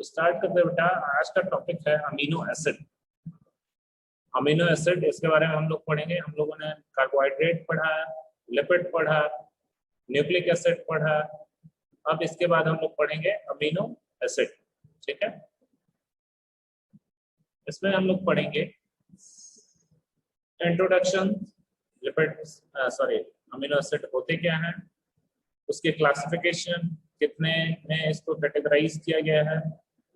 तो स्टार्ट करते हैं बेटा। आज का टॉपिक है अमीनो एसिड। अमीनो एसिड, इसके बारे में हम लोग पढ़ेंगे। हम लोगों ने कार्बोहाइड्रेट पढ़ा, लिपिड पढ़ा, न्यूक्लिक एसिड पढ़ा। अब इसके बाद हम लोग पढ़ेंगे अमीनो एसिड। ठीक है, इसमें हम लोग पढ़ेंगे इंट्रोडक्शन, लिपिड अमीनो एसिड होते क्या हैं, उसके क्लासिफिकेशन, कितने में इसको कैटेगराइज किया गया है,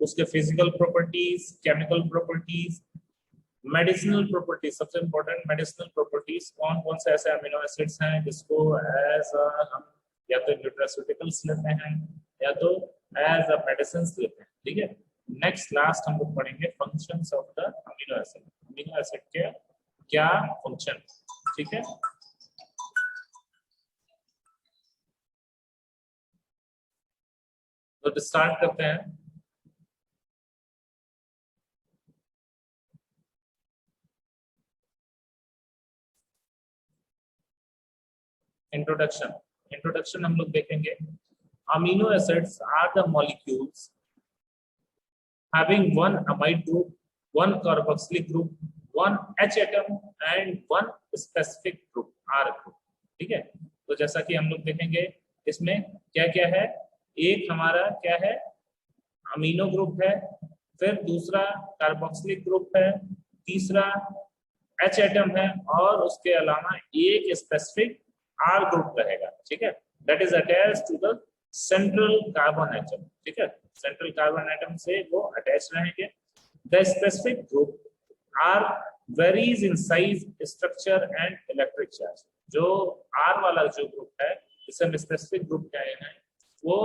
उसके physical properties, chemical properties, medicinal properties. सबसे इंपॉर्टेंट मेडिसिनल प्रॉपर्टीज, कौन कौन से ऐसे अमीनो एसिड्स हैं जिसको एज हम या तो न्यूट्रास्यूटिकल्स लेते हैं या तो एज अ मेडिसिन लेते हैं। ठीक है, नेक्स्ट लास्ट हम लोग पढ़ेंगे functions of the amino acid. Amino acid के क्या फंक्शन। ठीक है, तो स्टार्ट करते हैं। इंट्रोडक्शन हम लोग देखेंगे। Amino acids are the molecules having one amide group, one carboxylic group, one H atom and one specific group, R group। ठीक है, तो जैसा कि हम लोग देखेंगे इसमें क्या क्या है। एक हमारा क्या है, अमीनो ग्रुप है, फिर दूसरा कार्बोक्सिलिक ग्रुप है, तीसरा H एटम है और उसके अलावा एक स्पेसिफिक R ग्रुप रहेगा। ठीक है, that is attached to the central carbon atom. ठीक है, सेंट्रल कार्बन एटम से वो अटैच रहेंगे। The specific group are varies in size, structure and electric charge. जो आर वाला जो ग्रुप है, जिसे हम स्पेसिफिक ग्रुप कहे हैं, वो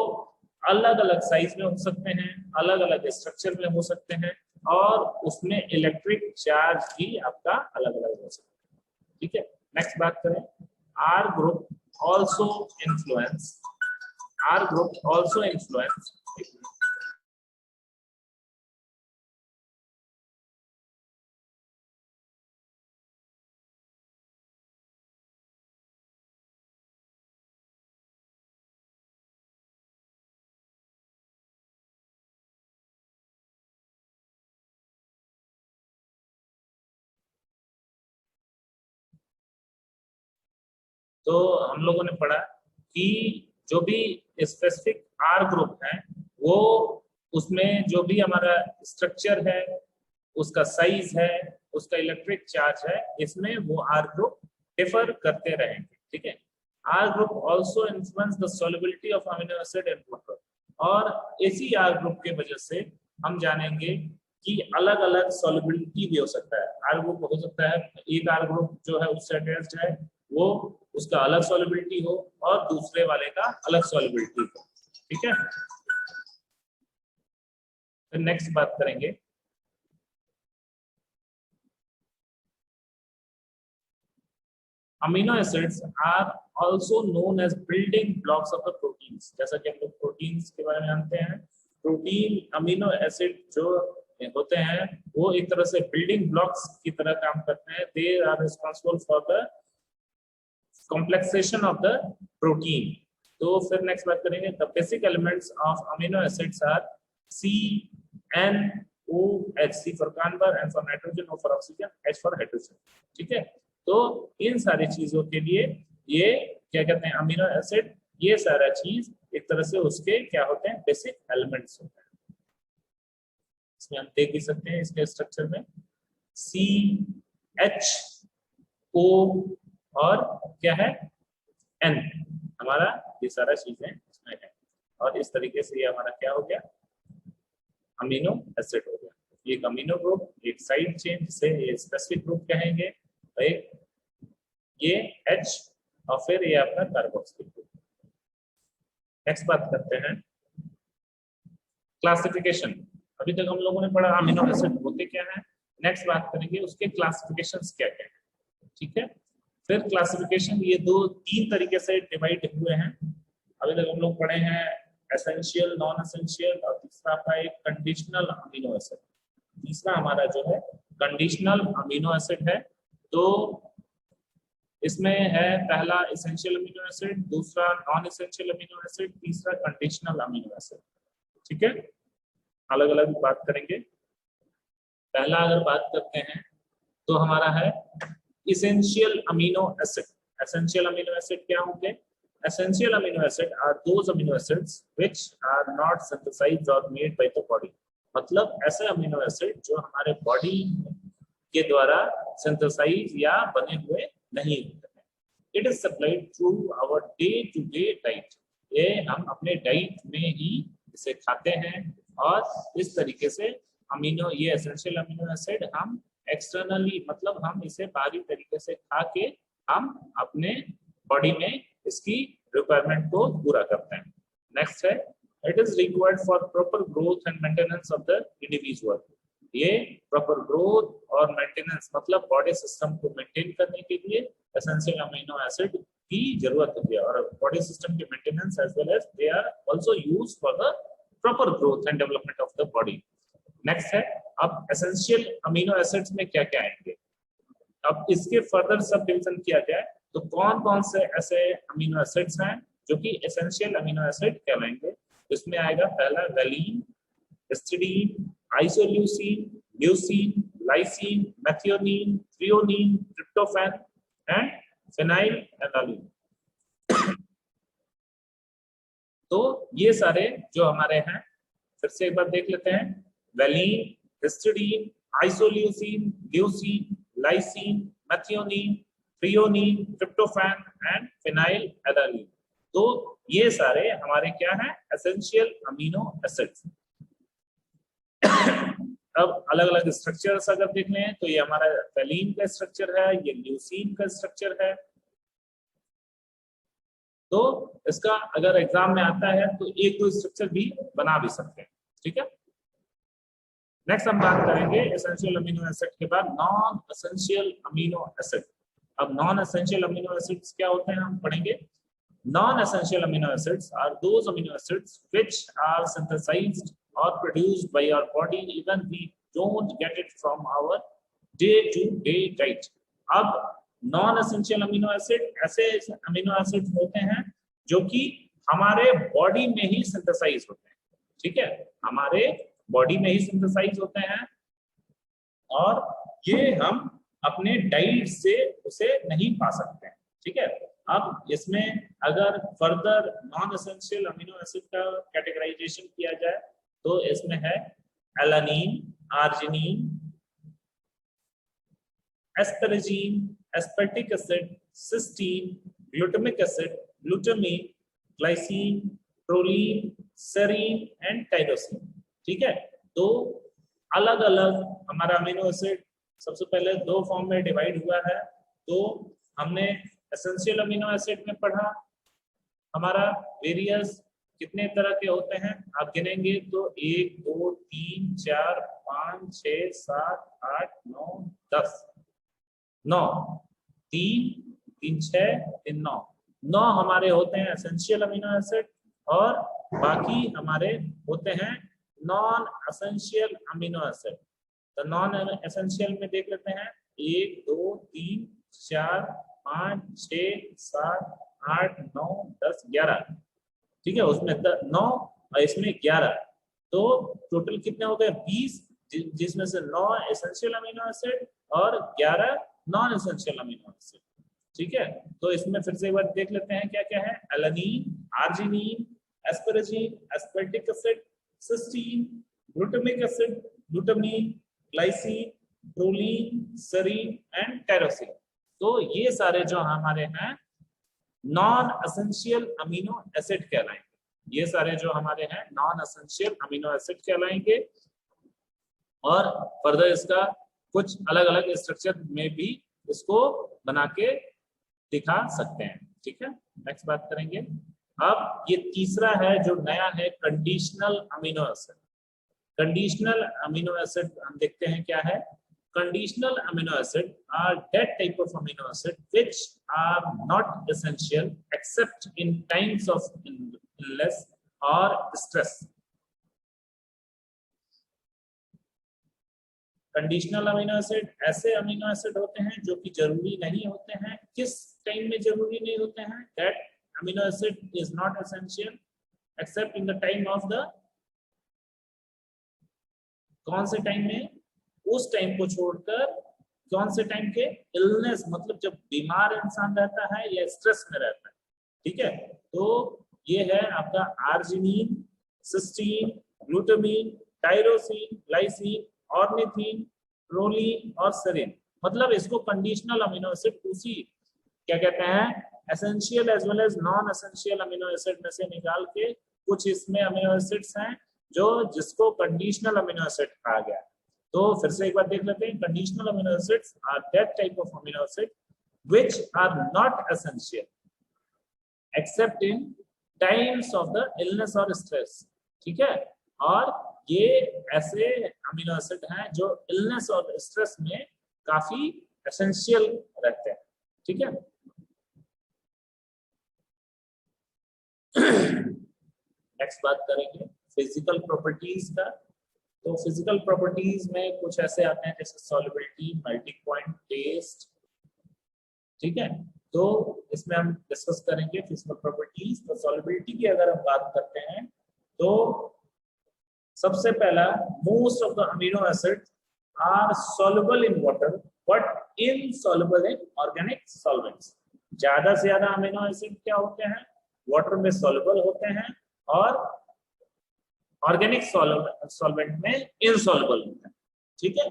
अलग अलग साइज में हो सकते हैं, अलग अलग स्ट्रक्चर में हो सकते हैं और उसमें इलेक्ट्रिक चार्ज भी आपका अलग अलग हो सकता है। ठीक है, नेक्स्ट बात करें, R group also influence, R group also influence तो हम लोगों ने पढ़ा कि जो भी स्पेसिफिक आर ग्रुप है, वो उसमें जो भी हमारा स्ट्रक्चर है, उसका साइज है, उसका इलेक्ट्रिक चार्ज है, इसमें वो आर ग्रुप डिफर करते रहेंगे। ठीक है, R group also influence the solubility of amino acid in water. और इसी आर ग्रुप के वजह से हम जानेंगे कि अलग अलग सॉल्युबिलिटी भी हो सकता है। आर ग्रुप हो सकता है, एक आर ग्रुप जो है उससे अटैच्ड है, वो उसका अलग सॉल्युबिलिटी हो और दूसरे वाले का अलग सॉल्युबिलिटी हो। ठीक है, फिर नेक्स्ट बात करेंगे amino acids are also known as building blocks of the proteins. जैसा कि हम लोग प्रोटीन्स के बारे में जानते हैं, प्रोटीन अमीनो एसिड जो होते हैं वो एक तरह से बिल्डिंग ब्लॉक्स की तरह काम करते हैं। They are responsible for the complexation of the protein. तो फिर नेक्स्ट बात करेंगे, the basic elements of amino acids are C N O H, C for carbon, N for nitrogen, O for oxygen, H for hydrogen. ठीक है, तो इन सारी चीजों के लिए ये क्या कहते हैं, अमीनो एसिड, ये सारा चीज एक तरह से उसके क्या होते हैं, बेसिक एलिमेंट्स होते हैं। इसमें हम देख भी सकते हैं इसके स्ट्रक्चर में सी एच ओ और क्या है, एन, हमारा ये सारा चीजें इसमें है। और इस तरीके से ये हमारा क्या हो गया, अमीनो एसिड हो गया। एक अमीनो ग्रुप, एक साइड चेन जिसे ये स्पेसिफिक ग्रुप कहेंगे, एक ये H और फिर ये आपका कार्बोक्सिलिक ग्रुप। नेक्स्ट बात करते हैं क्लासिफिकेशन। अभी तक हम लोगों ने पढ़ा अमीनो एसिड होते क्या है, नेक्स्ट बात करेंगे उसके क्लासिफिकेशंस क्या क्या है। ठीक है, फिर क्लासिफिकेशन ये तीन तरीके से डिवाइड हुए हैं। अभी तक हम लोग पढ़े हैं एसेंशियल, नॉन एसेंशियल और तीसरा आपका एक कंडीशनल अमीनो एसिड। तीसरा हमारा जो है कंडीशनल अमीनो एसिड है। तो इसमें है पहला एसेंशियल अमीनो एसिड, दूसरा नॉन एसेंशियल अमीनो एसिड, तीसरा कंडीशनल अमीनो एसिड। ठीक है, अलग अलग बात करेंगे। पहला अगर बात करते हैं तो हमारा है essential amino acid. Essential amino acid क्या होंगे? Essential amino acid are those amino acids which are not synthesized और मेड बाय द बॉडी। मतलब ऐसे अमीनो एसिड जो हमारे बॉडी के द्वारा सिंथेसाइज या बने हुए नहीं होते हैं। It is supplied through our day to day diet. ये हम अपने डाइट में ही इसे खाते हैं और इस तरीके से ये एसेंशियल अमीनो एसिड हम एक्सटर्नली मतलब हम इसे बाहरी तरीके से खा के हम अपने बॉडी में इसकी रिक्वायरमेंट को पूरा करते हैं। नेक्स्ट है it is required for proper growth and maintenance of the individual. ये प्रॉपर ग्रोथ और मेंटेनेंस मतलब बॉडी सिस्टम को मेंटेन करने के लिए एसेंशियल अमीनो एसिड की जरूरत होती है और बॉडी सिस्टम के maintenance as well as they are also used for the proper growth and development of the body. Next है अब एसेंशियल अमीनो एसिड्स में क्या क्या आएंगे। अब इसके फर्दर सब डिवीजन किया जाए तो कौन कौन से ऐसे अमीनो एसिड्स हैं जो कि एसेंशियल अमीनो एसिड कहलाएंगे। इसमें आएगा पहला valine, histidine, isoleucine, leucine, lysine, methionine, threonine, tryptophan and phenylalanine. तो ये सारे जो हमारे हैं फिर से एक बार देख लेते हैं। Valine, histidine, isoleucine, leucine, lysine, methionine, threonine, tryptophan and phenylalanine. तो ये सारे हमारे क्या हैं? Essential amino acids. अब अलग अलग स्ट्रक्चर्स अगर देख लें तो ये हमारा वेलिन का स्ट्रक्चर है, ये ल्यूसिन का स्ट्रक्चर है। तो इसका अगर एग्जाम में आता है तो एक दो स्ट्रक्चर भी बना भी सकते हैं। ठीक है, नेक्स्ट हम बात करेंगे एसेंशियल अमीनो एसिड के बाद नॉन एसेंशियल अमीनो एसिड। अब नॉन एसेंशियल अमीनो एसिड्स क्या होते हैं हम पढ़ेंगे। Non-essential amino acids are those amino acids which are synthesized or produced by our body even we don't get it from our day-to-day diet। अब non-essential amino acid ऐसे amino acid होते हैं जो कि हमारे बॉडी में ही सिंथेसाइज होते हैं। ठीक है, हमारे बॉडी में ही सिंथेसाइज होते हैं और ये हम अपने डाइट से उसे नहीं पा सकते हैं। ठीक है, अब इसमें अगर further non essential amino acid का कैटेगराइजेशन किया जाए तो इसमें है alanine, arginine, asparagine, aspartic acid, cysteine, glutamic acid, glutamine, glycine, proline, serine and tyrosine. ठीक है, तो अलग अलग हमारा अमीनो एसिड सबसे पहले दो फॉर्म में डिवाइड हुआ है। तो हमने एसेंशियल अमीनो एसिड में पढ़ा हमारा वेरियस कितने तरह के होते हैं आप गिनेंगे तो 1 2 3 4 5 6 7 8 9 10 9 3 3 6 3 9 9 हमारे होते हैं एसेंशियल अमीनो एसिड और बाकी हमारे होते हैं नॉन एसेंशियल अमीनो एसिड। तो नॉन एसेंशियल में देख लेते हैं 1 2 3 4 5 6 7 8 9 10 11। ठीक है, उसमें 9 और इसमें 11, तो टोटल कितने हो गए 20, जिसमें से 9 एसेंशियल अमीनो एसिड और 11 नॉन एसेंशियल अमीनो एसिड। ठीक है, तो इसमें फिर से एक बार देख लेते हैं क्या क्या है। Alanine, arginine, asparagine, aspartic acid, cysteine, glutamic acid, glutamine, glycine, proline, serine and tyrosine. तो ये सारे जो हमारे हैं नॉन एसेंशियल अमीनो एसिड कहलाएंगे। ये सारे जो हमारे हैं नॉन एसेंशियल अमीनो एसिड कहलाएंगे और फर्दर इसका कुछ अलग अलग स्ट्रक्चर में भी इसको बना के दिखा सकते हैं। ठीक है, नेक्स्ट बात करेंगे। अब ये तीसरा है जो नया है conditional amino acid. Conditional amino acid हम देखते हैं क्या है। Conditional amino acid are that type of amino acid which are not essential except in times of illness or stress। Conditional amino acid ऐसे अमीनो एसिड होते हैं जो कि जरूरी नहीं होते हैं। किस टाइम में जरूरी नहीं होते हैं? That amino acid is not essential except in the time of the कौन से टाइम में? उस टाइम को छोड़कर कौन से टाइम के? इलनेस, मतलब जब बीमार इंसान रहता है या स्ट्रेस में रहता है, ठीक है। तो ये है आपका arginine, cysteine, glutamine, tyrosine, glycine, ornithine, proline और सेरिन। मतलब इसको कंडीशनल अमीनो एसिड उसी क्या कहते हैं, essential as well as non essential amino acid में से निकाल के कुछ इसमें अमीनो एसिड्स हैं जो जिसको कंडीशनल अमीनो एसिड कहा गया। तो फिर से एक बार देख लेते हैं, conditional amino acids are that type of amino acid which are not essential except in times of the illness और स्ट्रेस, ठीक है। और ये ऐसे अमीनो एसिड हैं जो इलनेस और स्ट्रेस में काफी एसेंशियल रहते हैं, ठीक है। नेक्स्ट बात करेंगे फिजिकल प्रॉपर्टीज का। तो फिजिकल प्रॉपर्टीज में कुछ ऐसे आते हैं जैसे सॉल्युबिलिटी, मेल्टिंग पॉइंट, टेस्ट, ठीक है। तो इसमें हम डिस्कस करेंगे फिजिकल प्रॉपर्टीज। तो सॉल्युबिलिटी की अगर हम बात करते हैं तो सबसे पहला, most of the amino acid are soluble in water but insoluble in organic solvents. ज्यादा से ज्यादा अमीनो एसिड क्या होते हैं? वाटर में सॉल्युबल होते हैं और ऑर्गेनिक सॉल्वेंट में इनसॉल्युबल होता है, ठीक है।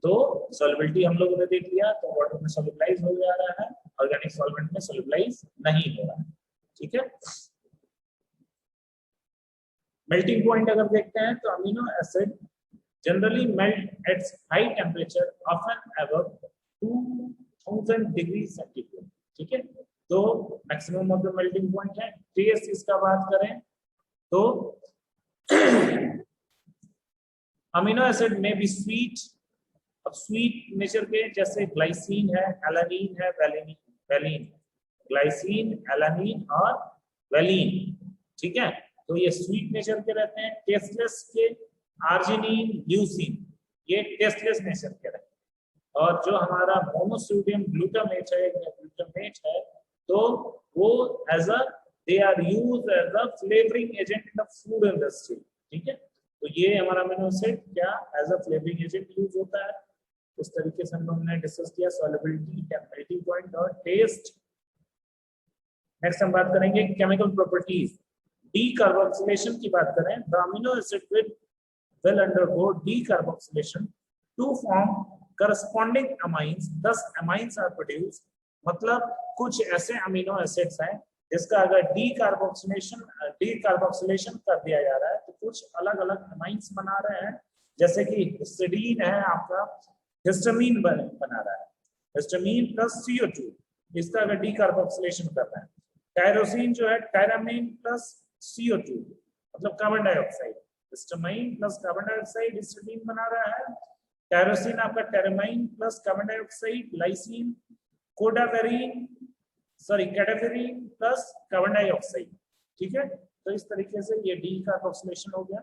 तो सॉल्युबिलिटी हम लोगों ने देख लिया, तो वाटर में सॉल्युबलाइज हो जा रहा है, ऑर्गेनिक सॉल्वेंट में सॉल्युबलाइज नहीं हो रहा है, ठीक है। मेल्टिंग पॉइंट अगर देखते हैं तो amino acid generally melt at high temperature often above 2000 degree centigrade, ठीक है। तो maximum of the melting point है। टेस्ट इसका बात करें तो अमीनो एसिड में भी स्वीट, अब स्वीट नेचर के जैसे ग्लाइसिन है, एलानिन है, वैलिन, ग्लाइसिन, एलानिन और वैलिन, ठीक है। तो ये स्वीट नेचर के रहते हैं। टेस्टलेस के आर्जिनिन, ल्यूसिन, ये टेस्टलेस नेचर के रहते हैं। और जो हमारा मोनोसोडियम ग्लूटामेट है या ग्लूटामेट है, तो वो as a they are used as a flavouring agent in the food industry, ठीक है। तो ये हमारा अमीनो एसिड क्या as a flavouring agent use होता है। इस तरीके से हम लोगों ने डिस्कस किया सॉल्युबिलिटी, मेल्टिंग पॉइंट और टेस्ट। नेक्स्ट हम बात करेंगे केमिकल प्रॉपर्टीज। डीकार्बोक्सिलेशन की बात करें, the amino acid will undergo decarboxylation to form corresponding amines, thus amines are produced। मतलब कुछ ऐसे अमीनो एसिड्स हैं जिसका अगर डीकार्बोक्सिलेशन कर दिया जा रहा है तो कुछ अलग अलग अमाइंस बना रहे हैं, जैसे कि हिस्टीडीन है आपका, हिस्टामीन बना रहा है, हिस्टामीन प्लस CO2, इसका अगर डीकार्बोक्सिलेशन कर रहा है। टायरोसिन जो है टायरामीन प्लस CO2, मतलब carbon dioxide, histamine plus carbon dioxide histidine बना रहा है। टायरोसिन आपका tyramine plus carbon dioxide, lysine cadaverine plus carbon dioxide, ठीक है। तो इस तरीके से ये डीकार्बोक्सिलेशन हो गया।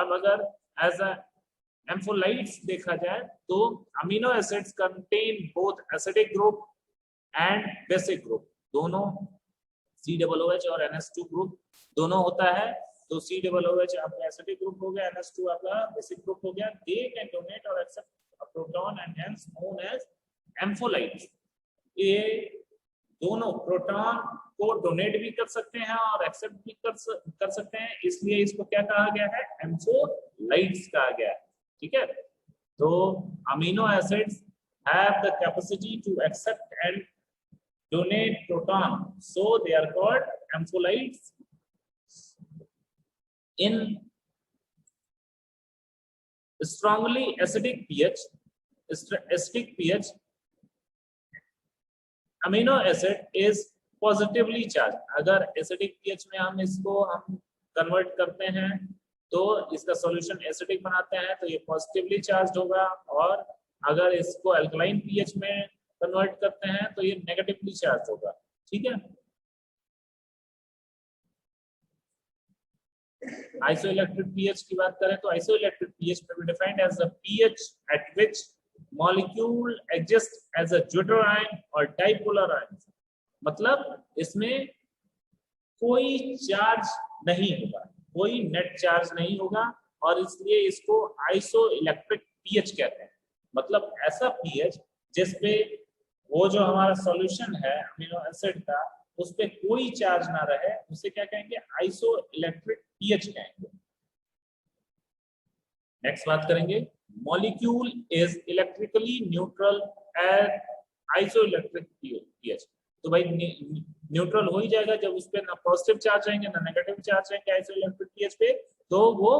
अब अगर एज अ एम्फोलाइट्स देखा जाए तो amino acids contain both acidic group and basic group, दोनों COOH और NH2 ग्रुप दोनों होता है। तो COOH आपका एसिडिक ग्रुप हो गया, NH2 आपका बेसिक ग्रुप हो गया। दे कैन डोनेट और accept a proton and hence known as ampholytes. ये दोनों प्रोटॉन को डोनेट भी कर सकते हैं और एक्सेप्ट भी कर सकते हैं, इसलिए इसको क्या कहा गया है? एम्फोलाइट्स कहा गया है, ठीक है। तो amino acids have the capacity to accept and donate proton, so they are called ampholytes। In strongly acidic pH, amino acid is positively charged। अगर acidic pH में हम इसको कन्वर्ट करते हैं तो इसका सॉल्यूशन एसिडिक बनाते हैं तो ये पॉजिटिवली चार्ज होगा, और अगर इसको अल्कलाइन pH में कन्वर्ट करते हैं तो ये नेगेटिवली चार्ज होगा, ठीक है। आइसोइलेक्ट्रिक pH की बात करें तो आइसोइलेक्ट्रिक pH में भी defined as the pH at which molecule exist as a zwitterion और डाइपोलर आयन। मतलब इसमें कोई चार्ज नहीं होगा, कोई नेट चार्ज नहीं होगा, और इसलिए इसको आइसो इलेक्ट्रिक पीएच कहते हैं। मतलब ऐसा पीएच जिसपे वो जो हमारा सॉल्यूशन है अमीनो एसिड का उस पे कोई चार्ज ना रहे, उसे क्या कहेंगे, आइसो इलेक्ट्रिक पीएच कहेंगे। नेक्स्ट बात करेंगे, molecule is electrically neutral at isoelectric pH. तो भाई न्यूट्रल हो ही जाएगा जब उस पे ना पॉजिटिव चार्ज रहेंगे ना नेगेटिव चार्ज रहेंगे आइसो इलेक्ट्रिक पीएच पे, तो वो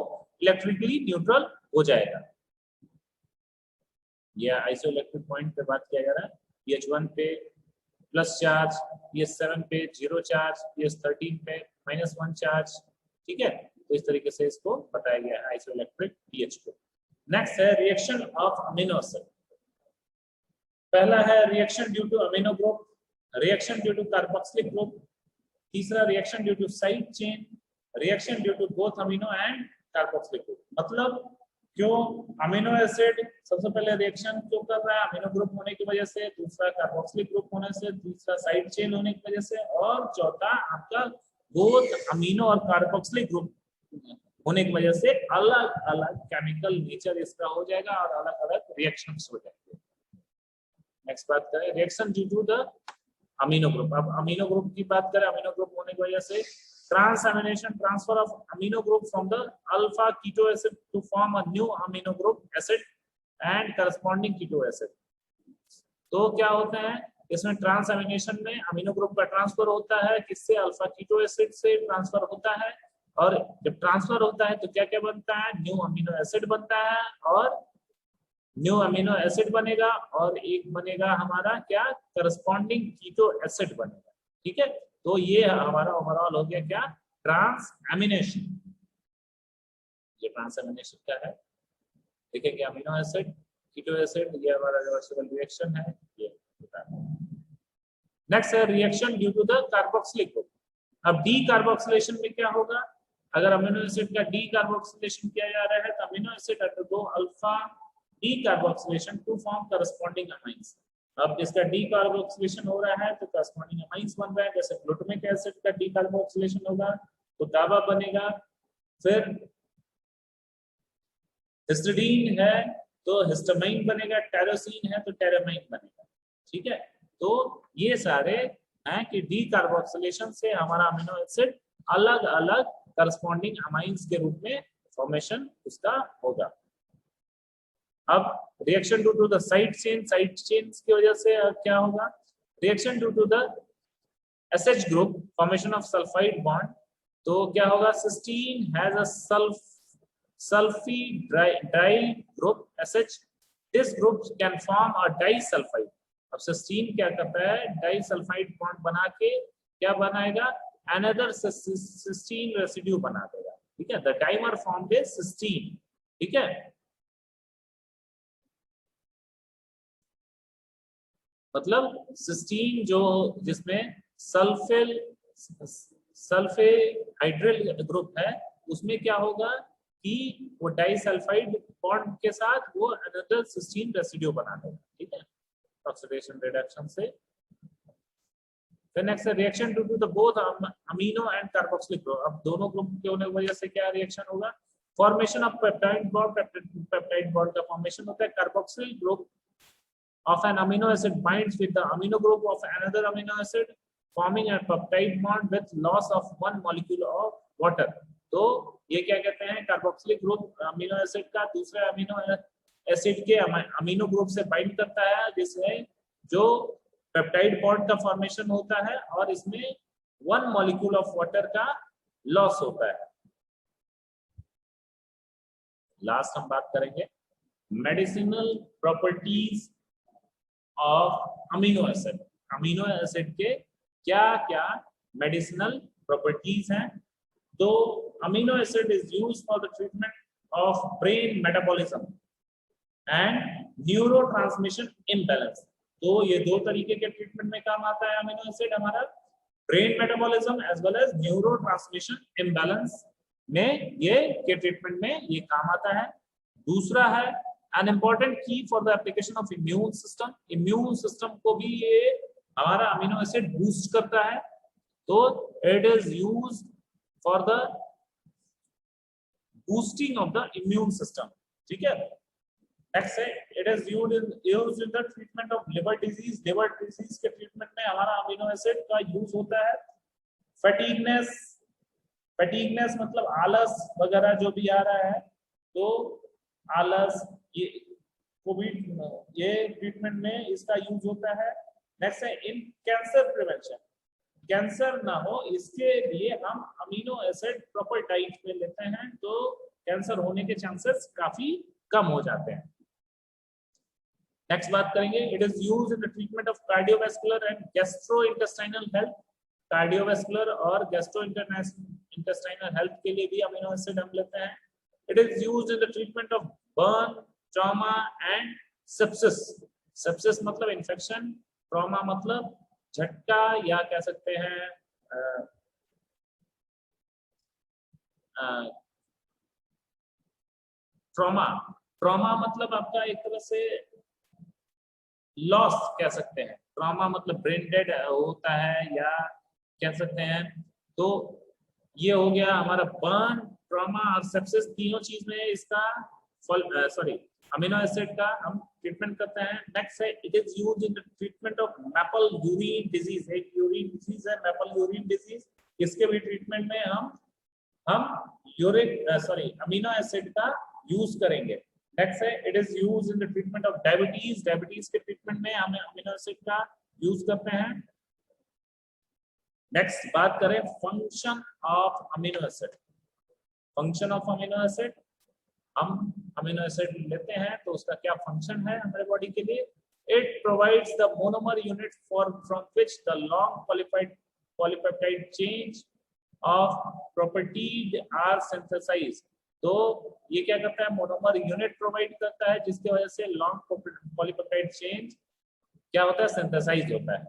इलेक्ट्रिकली न्यूट्रल हो जाएगा। ये आइसो इलेक्ट्रिक पॉइंट पे बात किया जा रहा है। पीएच 1 पे प्लस चार्ज, पीएच 7 पे 0 चार्ज, पीएच 13 पे -1 चार्ज। ठीक है, तो इस तरीके से इसको बताया गया है आइसो इलेक्ट्रिक पीएच को। नेक्स्ट है रिएक्शन ऑफ अमीनो एसिड। पहला है reaction due to amino group, reaction due to carboxylic group, तीसरा reaction due to side chain, reaction due to both amino and carboxylic group. मतलब क्यों amino acid सबसे पहले reaction क्यों कर रहा है, अमीनो ग्रुप होने की वजह से, दूसरा कार्बोक्सिलिक ग्रुप होने से, तीसरा साइड चेन होने की वजह से, और चौथा आपका बोथ अमीनो और कार्बोक्सिलिक ग्रुप होने की वजह से अलग अलग केमिकल नेचर इसका हो जाएगा और अलग अलग रिएक्शंस हो जाएंगे। नेक्स्ट बात करें reaction due to the amino group. अब अमीनो ग्रुप की बात करें, अमीनो ग्रुप होने की वजह से transamination, transfer of amino group from the alpha keto acid to form a new amino group acid and corresponding keto acid। तो क्या होता है इसमें, ट्रांसएमिनेशन में अमीनो ग्रुप का ट्रांसफर होता है, किससे, अल्फा कीटो एसिड से ट्रांसफर होता है, और जब ट्रांसफर होता है तो क्या क्या बनता है, न्यू अमीनो एसिड बनता है, और न्यू अमीनो एसिड बनेगा, और एक बनेगा हमारा क्या, करस्पॉन्डिंग कीटो एसिड बनेगा। ठीक है, तो ये हमारा ओवरऑल हो गया क्या, ट्रांसएमिनेशन। ये ट्रांसएमिनेशन क्या है देखेंगे, अमीनो एसिड कीटो एसिड, ये हमारा रिवर्सिबल रिएक्शन है ये। नेक्स्ट है reaction due to the carboxylic group. अब डी कार्बोक्सिलेशन में क्या होगा, अगर अमीनो एसिड का डी कार्बोक्सिलेशन किया जा रहा है तो amino acid undergo alpha decarboxylation to form corresponding amines. अब इसका डी कार्बोक्सिलेशन हो रहा है तो करस्पॉन्डिंग अमाइंस बन रहा है, जैसे ग्लूटामिक एसिड का डी कार्बोक्सिलेशन होगा तो गाबा बनेगा, फिर हिस्टिडीन है तो हिस्टामाइन बनेगा, टेरोसिन है तो टेरामाइन बनेगा। ठीक है, तो ये सारे हैं कि डी कार्बोक्सिलेशन से हमारा अमीनो एसिड अलग अलग करस्पॉन्डिंग अमाइंस के रूप में फॉर्मेशन उसका होगा। अब reaction due to the side chain की वजह से क्या होगा, reaction due to the SH group, formation of sulphide bond. तो क्या होगा, cysteine has a sulphydryl group SH, this group can form a disulphide. अब सिस्टीन क्या करता है, डाइसल्फाइड बॉन्ड बना के क्या बनाएगा, अनदर सिस्टीन रेसिड्यू बना देगा। ठीक है, the dimer formed is cystine. ठीक है, मतलब सिस्टीन जो जिसमें सल्फेहाइड्रिल ग्रुप है उसमें क्या होगा कि वो डाइसल्फाइड बॉन्ड के साथ वो अनदर सिस्टीन रेसिड्यू बना देगा। ठीक है, ऑक्सीडेशन रिडक्शन से। फिर next reaction due to the both amino and carboxylic group. अब दोनों ग्रुप के होने की वजह से क्या रिएक्शन होगा, formation of peptide bond. Peptide bond का फॉर्मेशन होता है, carboxyl group of an amino acid binds with the amino group of another amino acid forming a peptide bond with loss of one molecule of water। तो ये क्या कहते हैं, carboxylic group amino acid का दूसरे amino acid के amino group से bind करता है, जिसमें जो पेप्टाइड बॉन्ड का फॉर्मेशन होता है और इसमें वन मॉलिक्यूल ऑफ वाटर का लॉस होता है। लास्ट हम बात करेंगे medicinal properties of amino acid. Amino acid के क्या क्या मेडिसिनल प्रॉपर्टीज हैं। तो amino acid is used for the treatment of brain metabolism and neurotransmission imbalance. तो ये दो तरीके के ट्रीटमेंट में काम आता है अमीनो एसिड हमारा, brain metabolism as well as neurotransmission imbalance में ये के ट्रीटमेंट में ये काम आता है। दूसरा है an important key for the application of immune system। immune system को भी ये हमारा अमीनो एसिड बूस्ट करता है। तो it is used for the boosting of the immune system, ठीक है। नेक्स्ट है it is used in the treatment of liver disease. Liver disease के ट्रीटमेंट में हमारा अमीनो एसिड का यूज होता है। फटीगनेस, फटीगनेस मतलब आलस वगैरह जो भी आ रहा है, तो आलस ये कोविड ये ट्रीटमेंट में इसका यूज होता है। नेक्स्ट है इन कैंसर प्रिवेंशन, कैंसर ना हो इसके लिए हम अमीनो एसिड प्रॉपर डाइट में लेते हैं, तो कैंसर होने के चांसेस काफी कम हो जाते हैं। नेक्स्ट बात करेंगे, it is used in the treatment of cardiovascular and gastrointestinal health. Cardiovascular और गैस्ट्रोइंटेस्टाइनल हेल्थ के लिए भी अमीनो एसिड हम लेते हैं। It is used in the treatment of burn, trauma and sepsis. Sepsis मतलब इन्फेक्शन, ट्रॉमा मतलब झटका या कह सकते हैं ट्रॉमा। ट्रॉमा मतलब आपका एक तरह से लॉस कह सकते हैं। ट्रॉमा मतलब ब्रेन डेड होता है या कह सकते हैं। तो ये हो गया हमारा बर्न, ट्रॉमा और सेप्सिस, तीनों चीज में इसका अमीनो एसिड का हम ट्रीटमेंट करते हैं। नेक्स्ट है it is used in the treatment of maple urine disease. एक यूरिन डिजीज है मैपल यूरिन डिजीज, इसके भी ट्रीटमेंट में हम अमीनो एसिड का यूज करेंगे। नेक्स्ट है it is used in the treatment of diabetes. Diabetes के ट्रीटमेंट में हम अमीनो एसिड का यूज करते हैं। नेक्स्ट बात करें function of amino acid. Function of amino acid, हम अमीनो एसिड लेते हैं तो उसका क्या फंक्शन है हमारे बॉडी के लिए। It provides the monomer unit for from which the long polypeptide chains of properties are synthesised. तो ये क्या करता है, मोनोमर यूनिट प्रोवाइड करता है जिसकी वजह से लॉन्ग पॉलीपेप्टाइड चेंज क्या होता है, सिंथेसाइज होता है।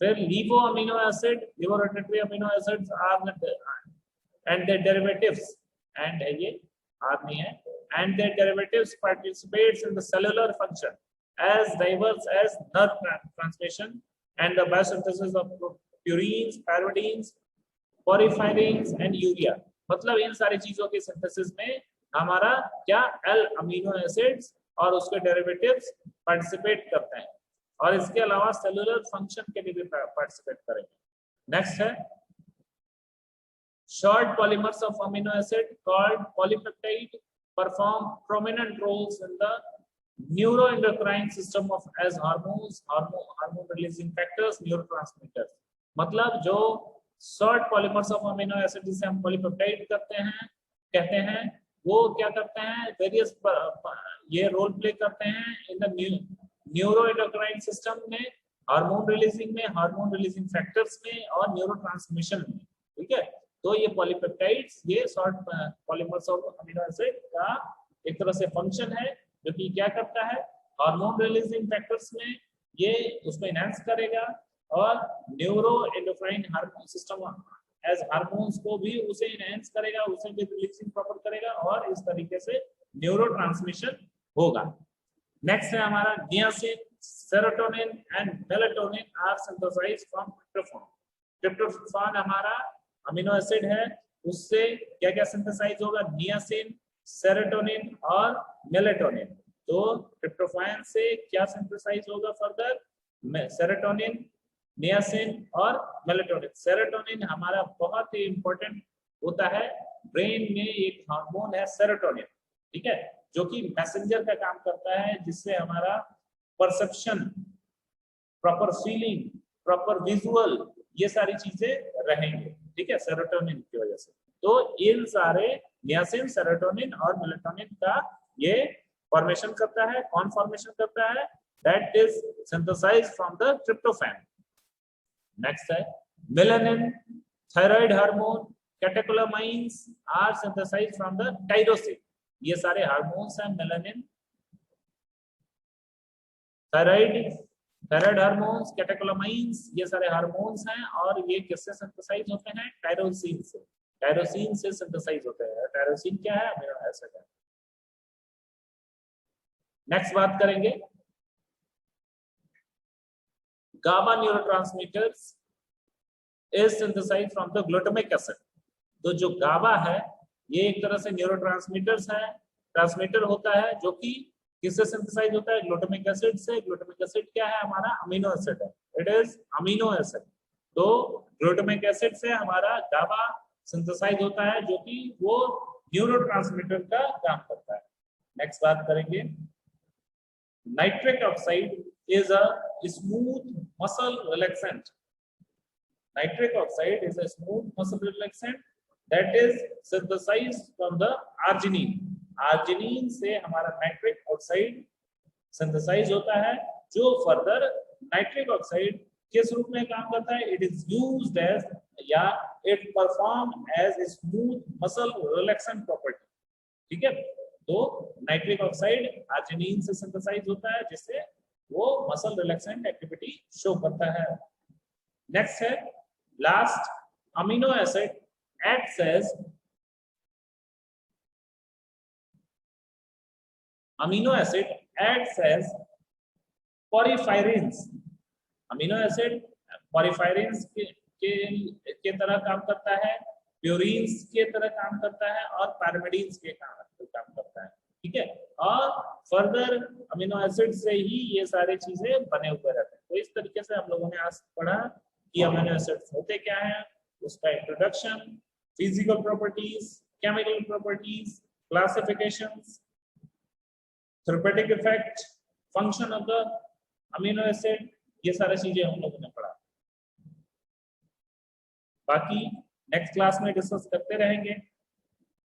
फिर levo amino acid, levo rotatory amino acids are and their derivatives, and ये आदमी है, and their derivatives participates in the cellular function as diverse as nerve transmission and the biosynthesis of purines, pyridines, porphyrines and urea। मतलब इन सारी चीजों के synthesis में हमारा क्या एल अमीनो एसिड्स और उसके डेरिवेटिव्स पार्टिसिपेट करते हैं, और इसके अलावा सेलुलर फंक्शन के लिए भी पार्टिसिपेट करेंगे। नेक्स्ट है short polymers of amino acid called polypeptide perform prominent roles in the neuroendocrine system of as hormones, hormone releasing factors, neurotransmitters। मतलब जो short polymers of amino acid जिसे हम polypeptide कहते हैं वो क्या करते हैं, वेरियस ये रोल प्ले करते हैं इन द न्यूरोएंडोक्राइन सिस्टम में, हार्मोन रिलीजिंग में, हार्मोन रिलीजिंग फैक्टर्स में और न्यूरोट्रांसमिशन में। ठीक है, तो ये पॉलीपेप्टाइड्स ये short polymers of amino acid का एक तरह से फंक्शन है, जो कि क्या करता है, हार्मोन रिलीजिंग फैक्टर्स में ये उसको एनहांस करेगा और neuroendocrine hormone system as hormones को भी उसे एनहांस करेगा, उसे भी रिलीजिंग प्रॉपर करेगा और इस तरीके से न्यूरो ट्रांसमिशन होगा। नेक्स्ट है हमारा niacin, serotonin and melatonin are synthesized from tryptophan. Tryptophan हमारा अमीनो एसिड है, उससे क्या क्या सिंथेसाइज होगा, नियासिन, सेरोटोनिन और मेलाटोनिन। तो ट्रिप्टोफैन से क्या सिंथेसाइज होगा फर्दर, सेरोटोनिन, नियासिन और मेलाटोनिन। सेरोटोनिन हमारा बहुत ही इंपॉर्टेंट होता है, ब्रेन में एक हार्मोन है सेरोटोनिन, ठीक है, जो कि मैसेंजर का काम करता है, जिससे हमारा perception, proper feeling, proper visual, ये सारी चीजें रहेंगे, ठीक है, सेरोटोनिन की वजह से। तो इन सारे नियासिन, सेरोटोनिन और मेलाटोनिन का ये फॉर्मेशन करता है। कौन फॉर्मेशन करता है, that is synthesized from the tryptophan. Next है melanin, thyroid hormone, catecholamines are synthesized from the tyrosine. ये सारे हार्मोन्स हैं, मेलानिन, थायराइड हार्मोन्स, कैटेकोलामाइंस, ये सारे हार्मोन्स हैं और ये किससे सिंथेसाइज होते हैं, टायरोसिन से। टायरोसिन से सिंथेसाइज होते हैं। टायरोसिन क्या है, अमीनो एसिड है। नेक्स्ट बात करेंगे GABA neurotransmitters is synthesized from the glutamic acid. तो जो गाबा है ये एक तरह से न्यूरोट्रांसमीटर्स है, ट्रांसमीटर होता है जो कि किससे सिंथेसाइज होता है, ग्लूटामिक एसिड से। ग्लूटामिक एसिड क्या है, हमारा अमीनो एसिड है, इट इज अमीनो एसिड। तो ग्लूटामिक एसिड से हमारा गाबा सिंथेसाइज होता है जो कि वो न्यूरोट्रांसमीटर का काम करता है। नेक्स्ट बात करेंगे, nitric oxide is a smooth muscle relaxant. Nitric oxide is a smooth muscle relaxant that is synthesized from the arginine. Arginine से हमारा नाइट्रिक ऑक्साइड सिंथेसाइज होता है, जो फर्दर नाइट्रिक ऑक्साइड किस रूप में काम करता है, इट इज यूज्ड एज या it perform as smooth muscle relaxant property. ठीक है, तो नाइट्रिक ऑक्साइड आर्जिनिन से सिंथेसाइज होता है जिससे वो मसल रिलैक्सेंट एक्टिविटी शो करता है। नेक्स्ट है last, amino acid acts as porphyrins. Amino acid porphyrins के तरह काम करता है, प्यूरिन्स के तरह काम करता है और पैरामिडीन्स के काम करता है। ठीक है, और फर्दर अमीनो एसिड से ही ये सारी चीजें बने हुए रहते हैं। तो इस तरीके से हम लोगों ने आज पढ़ा कि अमीनो एसिड्स होते क्या हैं, उसका introduction, physical properties, chemical properties, classifications, therapeutic effect, function of the amino acid, ये सारी चीजें हम लोगों ने पढ़ा। बाकी नेक्स्ट क्लास में डिस्कस करते रहेंगे।